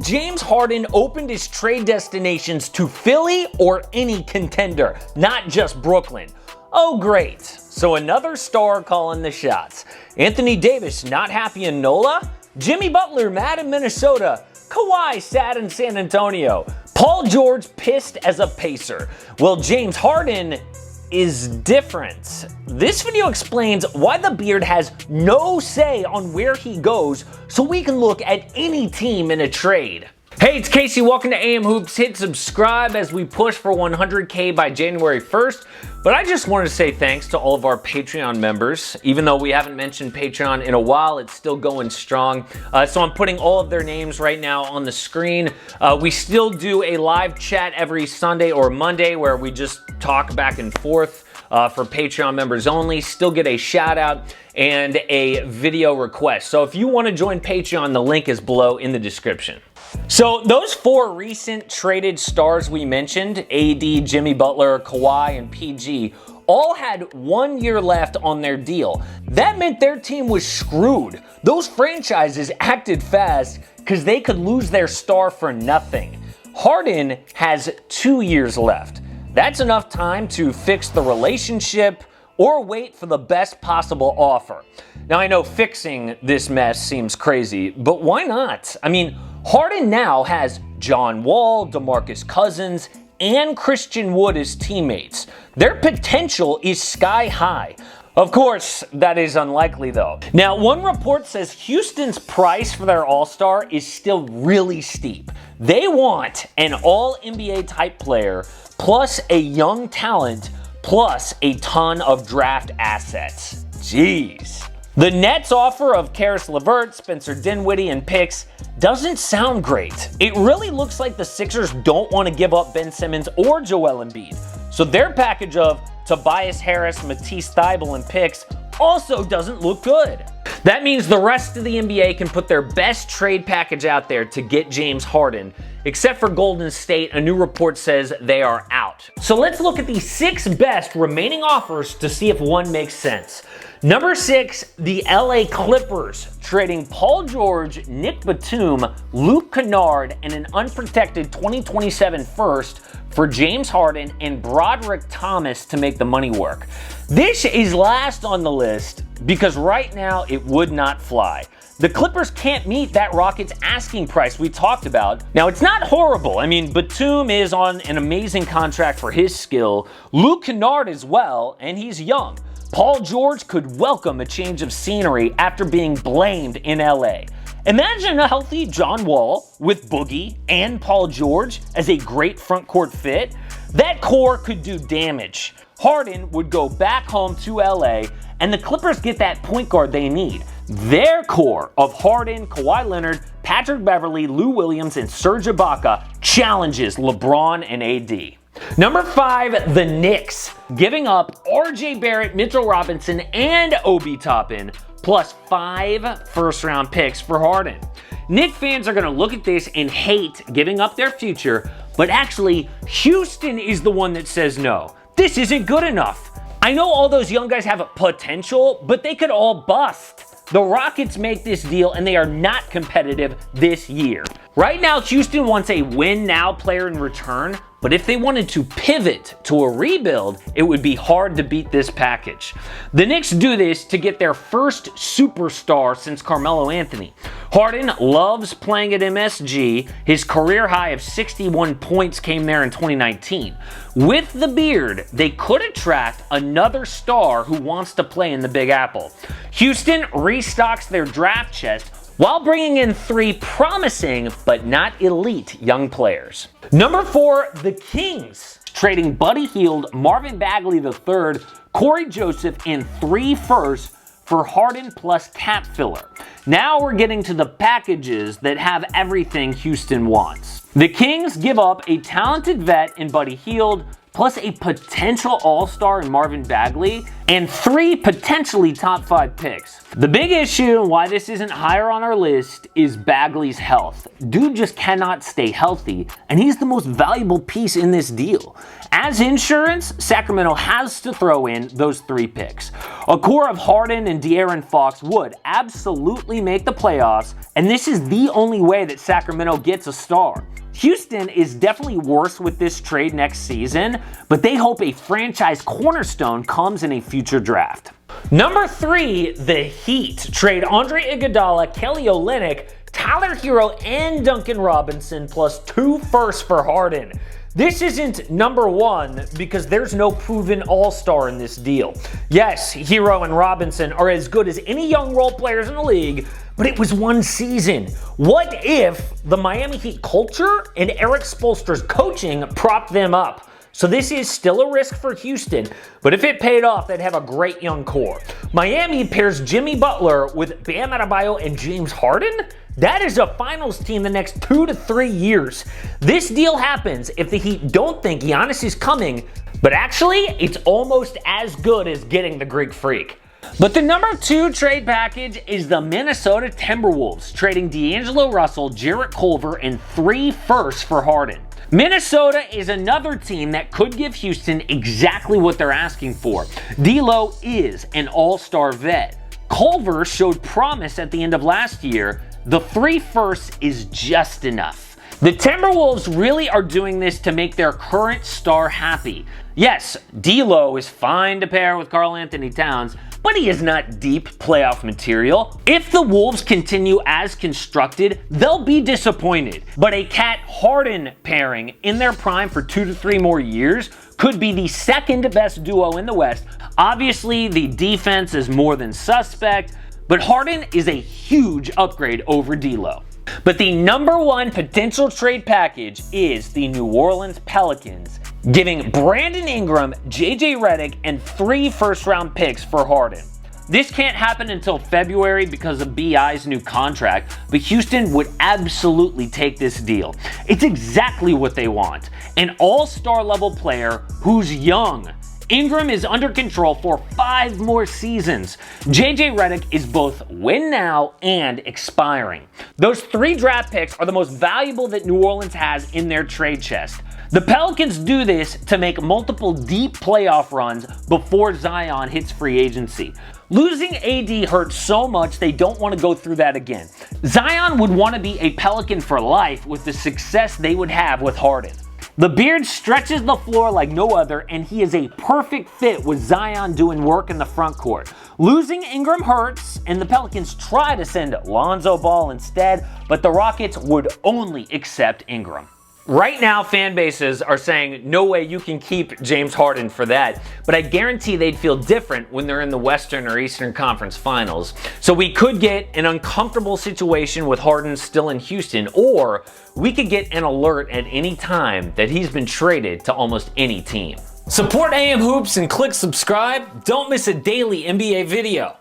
James Harden opened his trade destinations to Philly or any contender, not just Brooklyn. Oh great, so another star calling the shots. Anthony Davis not happy in NOLA? Jimmy Butler mad in Minnesota? Kawhi sad in San Antonio? Paul George pissed as a Pacer? Well, James Harden is different. This video explains why the Beard has no say on where he goes, so we can look at any team in a trade. Hey, it's Casey, welcome to AM Hoops. Hit subscribe as we push for 100K by January 1st. But I just wanted to say thanks to all of our Patreon members. Even though we haven't mentioned Patreon in a while, it's still going strong. So I'm putting all of their names right now on the screen. We still do a live chat every Sunday or Monday where we just talk back and forth for Patreon members only. Still get a shout out and a video request. So if you want to join Patreon, the link is below in the description. So those four recent traded stars we mentioned, AD, Jimmy Butler, Kawhi, and PG, all had 1 year left on their deal. That meant their team was screwed. Those franchises acted fast because they could lose their star for nothing. Harden has 2 years left. That's enough time to fix the relationship or wait for the best possible offer. Now I know fixing this mess seems crazy, but why not? I mean, Harden now has John Wall, DeMarcus Cousins, and Christian Wood as teammates. Their potential is sky high. Of course, that is unlikely though. Now, one report says Houston's price for their All-Star is still really steep. They want an All-NBA type player, plus a young talent, plus a ton of draft assets. Jeez. The Nets' offer of Karis LeVert, Spencer Dinwiddie, and picks doesn't sound great. It really looks like the Sixers don't want to give up Ben Simmons or Joel Embiid. So their package of Tobias Harris, Matisse Thybulle, and picks also doesn't look good. That means the rest of the NBA can put their best trade package out there to get James Harden, except for Golden State. A new report says they are out. So let's look at the 6 best remaining offers to see if one makes sense. Number 6, the LA Clippers, trading Paul George, Nick Batum, Luke Kennard, and an unprotected 2027 first for James Harden and Broderick Thomas to make the money work. This is last on the list because right now it would not fly. The Clippers can't meet that Rockets asking price we talked about. Now, it's not horrible. I mean, Batum is on an amazing contract for his skill. Luke Kennard as well, and he's young. Paul George could welcome a change of scenery after being blamed in LA. Imagine a healthy John Wall with Boogie and Paul George as a great front court fit. That core could do damage. Harden would go back home to LA, and the Clippers get that point guard they need. Their core of Harden, Kawhi Leonard, Patrick Beverley, Lou Williams, and Serge Ibaka challenges LeBron and AD. Number 5, the Knicks, giving up RJ Barrett, Mitchell Robinson, and Obi Toppin, plus 5 first-round picks for Harden. Knicks fans are going to look at this and hate giving up their future, but actually, Houston is the one that says no. This isn't good enough. I know all those young guys have potential, but they could all bust. The Rockets make this deal and they are not competitive this year. Right now, Houston wants a win-now player in return, but if they wanted to pivot to a rebuild, it would be hard to beat this package. The Knicks do this to get their first superstar since Carmelo Anthony. Harden loves playing at MSG. His career high of 61 points came there in 2019. With the Beard, they could attract another star who wants to play in the Big Apple. Houston restocks their draft chest while bringing in 3 promising but not elite young players. Number 4, the Kings, trading Buddy Hield, Marvin Bagley III, Corey Joseph, and 3 firsts for Harden plus cap filler. Now we're getting to the packages that have everything Houston wants. The Kings give up a talented vet in Buddy Hield, plus a potential all-star in Marvin Bagley, and 3 potentially top 5 picks. The big issue and why this isn't higher on our list is Bagley's health. Dude just cannot stay healthy, and he's the most valuable piece in this deal. As insurance, Sacramento has to throw in those 3 picks. A core of Harden and De'Aaron Fox would absolutely make the playoffs, and this is the only way that Sacramento gets a star. Houston is definitely worse with this trade next season, but they hope a franchise cornerstone comes in a future draft. Number 3, the Heat trade Andre Iguodala, Kelly Olynyk, Tyler Hero, and Duncan Robinson plus 2 firsts for Harden. This isn't number 1 because there's no proven all-star in this deal. Yes, Hero and Robinson are as good as any young role players in the league, but it was 1 season. What if the Miami Heat culture and Eric Spoelstra's coaching propped them up? So this is still a risk for Houston, but if it paid off, they'd have a great young core. Miami pairs Jimmy Butler with Bam Adebayo and James Harden? That is a finals team the next 2 to 3 years. This deal happens if the Heat don't think Giannis is coming, but actually, it's almost as good as getting the Greek Freak. But the number 2 trade package is the Minnesota Timberwolves, trading D'Angelo Russell, Jarrett Culver, and 3 firsts for Harden. Minnesota is another team that could give Houston exactly what they're asking for. D'Lo is an all-star vet. Culver showed promise at the end of last year. The 3 firsts is just enough. The Timberwolves really are doing this to make their current star happy. Yes, D'Lo is fine to pair with Karl Anthony Towns, but he is not deep playoff material. If the Wolves continue as constructed, they'll be disappointed. But a Cat Harden pairing in their prime for 2 to 3 more years could be the second best duo in the West. Obviously, the defense is more than suspect, but Harden is a huge upgrade over D'Lo. But the number 1 potential trade package is the New Orleans Pelicans, giving Brandon Ingram, JJ Redick, and 3 first-round picks for Harden. This can't happen until February because of BI's new contract, but Houston would absolutely take this deal. It's exactly what they want. An all-star level player who's young. Ingram is under control for 5 more seasons. JJ Redick is both win now and expiring. Those 3 draft picks are the most valuable that New Orleans has in their trade chest. The Pelicans do this to make multiple deep playoff runs before Zion hits free agency. Losing AD hurts so much they don't want to go through that again. Zion would want to be a Pelican for life with the success they would have with Harden. The beard stretches the floor like no other, and he is a perfect fit with Zion doing work in the front court. Losing Ingram hurts, and the Pelicans try to send Lonzo Ball instead, but the Rockets would only accept Ingram. Right now, fan bases are saying, no way you can keep James Harden for that, but I guarantee they'd feel different when they're in the Western or Eastern Conference Finals. So we could get an uncomfortable situation with Harden still in Houston, or we could get an alert at any time that he's been traded to almost any team. Support AM Hoops and click subscribe. Don't miss a daily NBA video.